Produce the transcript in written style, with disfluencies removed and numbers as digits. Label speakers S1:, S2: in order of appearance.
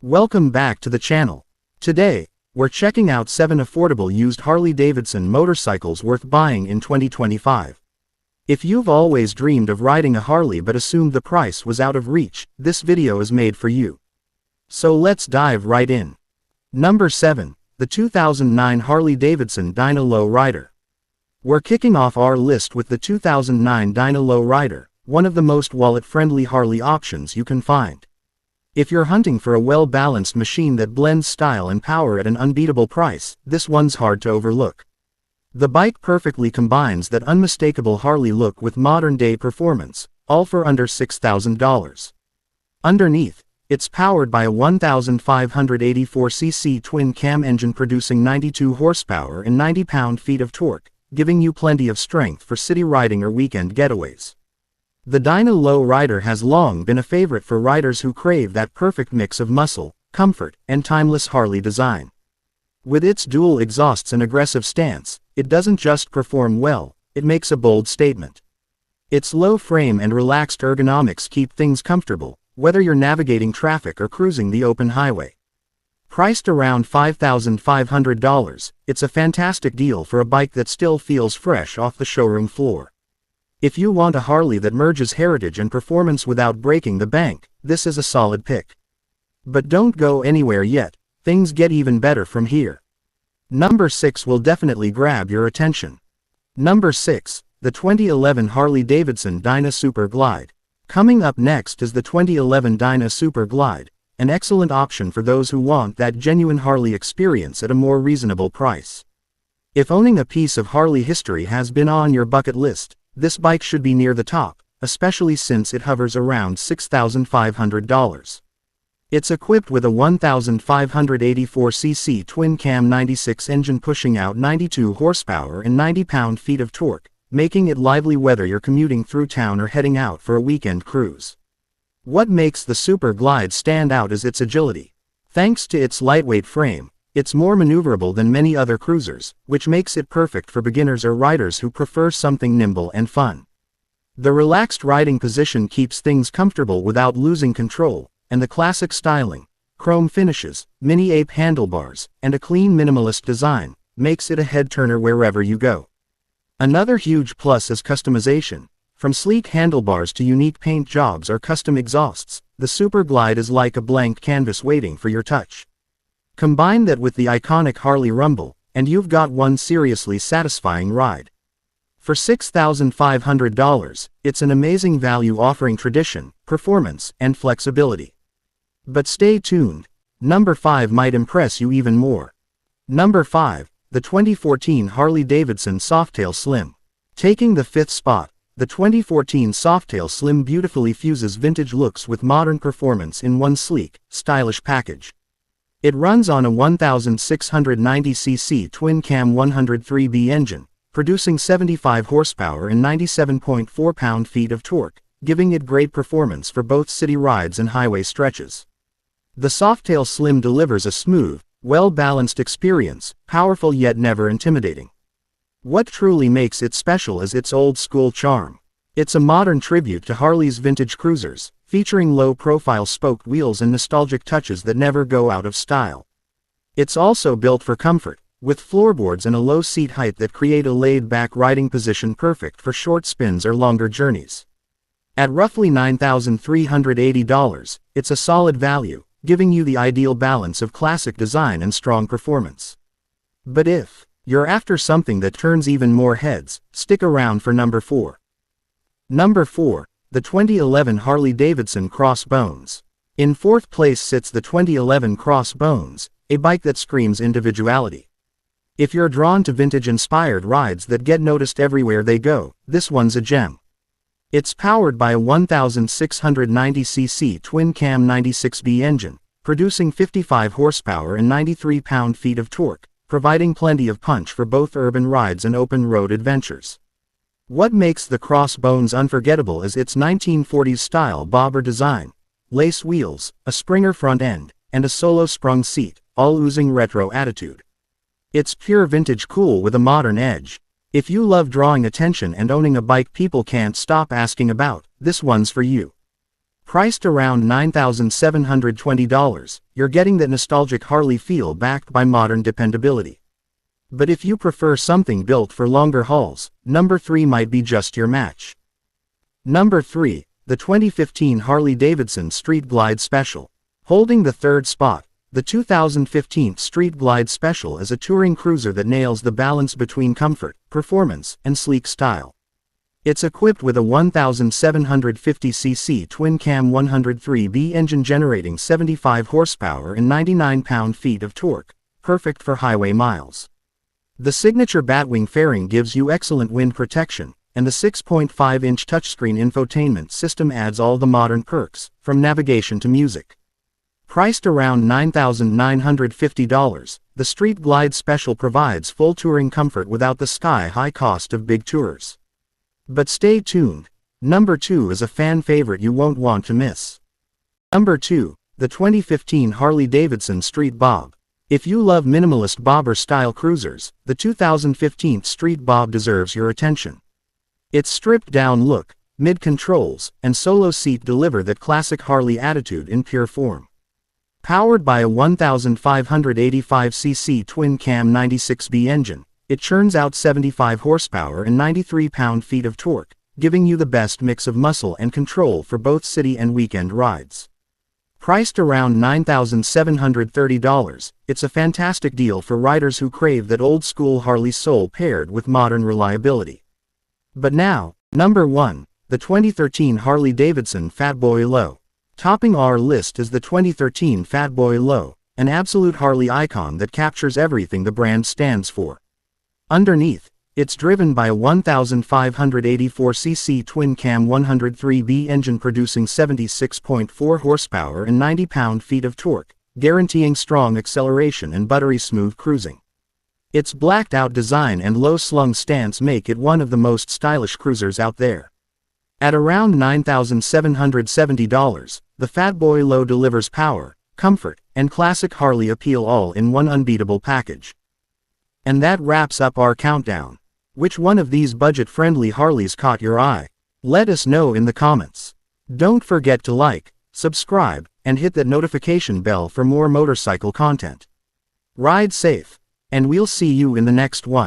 S1: Welcome back to the channel. Today, we're checking out 7 affordable used Harley-Davidson motorcycles worth buying in 2025. If you've always dreamed of riding a Harley but assumed the price was out of reach, this video is made for you. So let's dive right in. Number 7. The 2009 Harley-Davidson Dyna Low Rider. We're kicking off our list with the 2009 Dyna Low Rider, one of the most wallet-friendly Harley options you can find. If you're hunting for a well-balanced machine that blends style and power at an unbeatable price, this one's hard to overlook. The bike perfectly combines that unmistakable Harley look with modern-day performance, all for under $6,000. Underneath, it's powered by a 1,584cc twin-cam engine producing 92 horsepower and 90 pound-feet of torque, giving you plenty of strength for city riding or weekend getaways. The Dyna Low Rider has long been a favorite for riders who crave that perfect mix of muscle, comfort, and timeless Harley design. With its dual exhausts and aggressive stance, it doesn't just perform well, it makes a bold statement. Its low frame and relaxed ergonomics keep things comfortable, whether you're navigating traffic or cruising the open highway. Priced around $5,500, it's a fantastic deal for a bike that still feels fresh off the showroom floor. If you want a Harley that merges heritage and performance without breaking the bank, this is a solid pick. But don't go anywhere yet, things get even better from here. Number 6 will definitely grab your attention. Number 6, the 2011 Harley-Davidson Dyna Super Glide. Coming up next is the 2011 Dyna Super Glide, an excellent option for those who want that genuine Harley experience at a more reasonable price. If owning a piece of Harley history has been on your bucket list, this bike should be near the top, especially since it hovers around $6,500. It's equipped with a 1,584cc twin-cam 96 engine pushing out 92 horsepower and 90 pound-feet of torque, making it lively whether you're commuting through town or heading out for a weekend cruise. What makes the Super Glide stand out is its agility. Thanks to its lightweight frame, it's more maneuverable than many other cruisers, which makes it perfect for beginners or riders who prefer something nimble and fun. The relaxed riding position keeps things comfortable without losing control, and the classic styling, chrome finishes, mini-ape handlebars, and a clean minimalist design, makes it a head-turner wherever you go. Another huge plus is customization. From sleek handlebars to unique paint jobs or custom exhausts, the Super Glide is like a blank canvas waiting for your touch. Combine that with the iconic Harley rumble, and you've got one seriously satisfying ride. For $6,500, it's an amazing value offering tradition, performance, and flexibility. But stay tuned. Number 5 might impress you even more. Number 5, the 2014 Harley-Davidson Softail Slim. Taking the 5th spot, the 2014 Softail Slim beautifully fuses vintage looks with modern performance in one sleek, stylish package. It runs on a 1,690cc twin-cam 103B engine, producing 75 horsepower and 97.4 pound-feet of torque, giving it great performance for both city rides and highway stretches. The Softail Slim delivers a smooth, well-balanced experience, powerful yet never intimidating. What truly makes it special is its old-school charm. It's a modern tribute to Harley's vintage cruisers, featuring low-profile spoked wheels and nostalgic touches that never go out of style. It's also built for comfort, with floorboards and a low seat height that create a laid-back riding position perfect for short spins or longer journeys. At roughly $9,380, it's a solid value, giving you the ideal balance of classic design and strong performance. But if you're after something that turns even more heads, stick around for number 4. Number 4. The 2011 Harley-Davidson Crossbones. In 4th place sits the 2011 Crossbones, a bike that screams individuality. If you're drawn to vintage-inspired rides that get noticed everywhere they go, this one's a gem. It's powered by a 1,690cc twin-cam 96B engine, producing 55 horsepower and 93 pound-feet of torque, providing plenty of punch for both urban rides and open-road adventures. What makes the Crossbones unforgettable is its 1940s-style bobber design, lace wheels, a Springer front end, and a solo-sprung seat, all oozing retro attitude. It's pure vintage cool with a modern edge. If you love drawing attention and owning a bike people can't stop asking about, this one's for you. Priced around $9,720, you're getting that nostalgic Harley feel backed by modern dependability. But if you prefer something built for longer hauls, number 3 might be just your match. Number 3, the 2015 Harley-Davidson Street Glide Special. Holding the third spot, the 2015 Street Glide Special is a touring cruiser that nails the balance between comfort, performance, and sleek style. It's equipped with a 1,750cc twin-cam 103B engine generating 75 horsepower and 99 pound-feet of torque, perfect for highway miles. The signature Batwing fairing gives you excellent wind protection, and the 6.5-inch touchscreen infotainment system adds all the modern perks, from navigation to music. Priced around $9,950, the Street Glide Special provides full touring comfort without the sky-high cost of big tours. But stay tuned. Number 2 is a fan favorite you won't want to miss. Number 2, the 2015 Harley-Davidson Street Bob. If you love minimalist bobber-style cruisers, the 2015 Street Bob deserves your attention. Its stripped-down look, mid-controls, and solo seat deliver that classic Harley attitude in pure form. Powered by a 1,585cc twin-cam 96B engine, it churns out 75 horsepower and 93 pound-feet of torque, giving you the best mix of muscle and control for both city and weekend rides. Priced around $9,730, it's a fantastic deal for riders who crave that old-school Harley soul paired with modern reliability. But now, number 1, the 2013 Harley-Davidson Fatboy Low. Topping our list is the 2013 Fatboy Low, an absolute Harley icon that captures everything the brand stands for. Underneath, it's driven by a 1,584cc twin-cam 103B engine producing 76.4 horsepower and 90 pound-feet of torque, guaranteeing strong acceleration and buttery smooth cruising. Its blacked-out design and low-slung stance make it one of the most stylish cruisers out there. At around $9,770, the Fatboy Low delivers power, comfort, and classic Harley appeal all in one unbeatable package. And that wraps up our countdown. Which one of these budget-friendly Harleys caught your eye? Let us know in the comments. Don't forget to like, subscribe, and hit that notification bell for more motorcycle content. Ride safe, and we'll see you in the next one.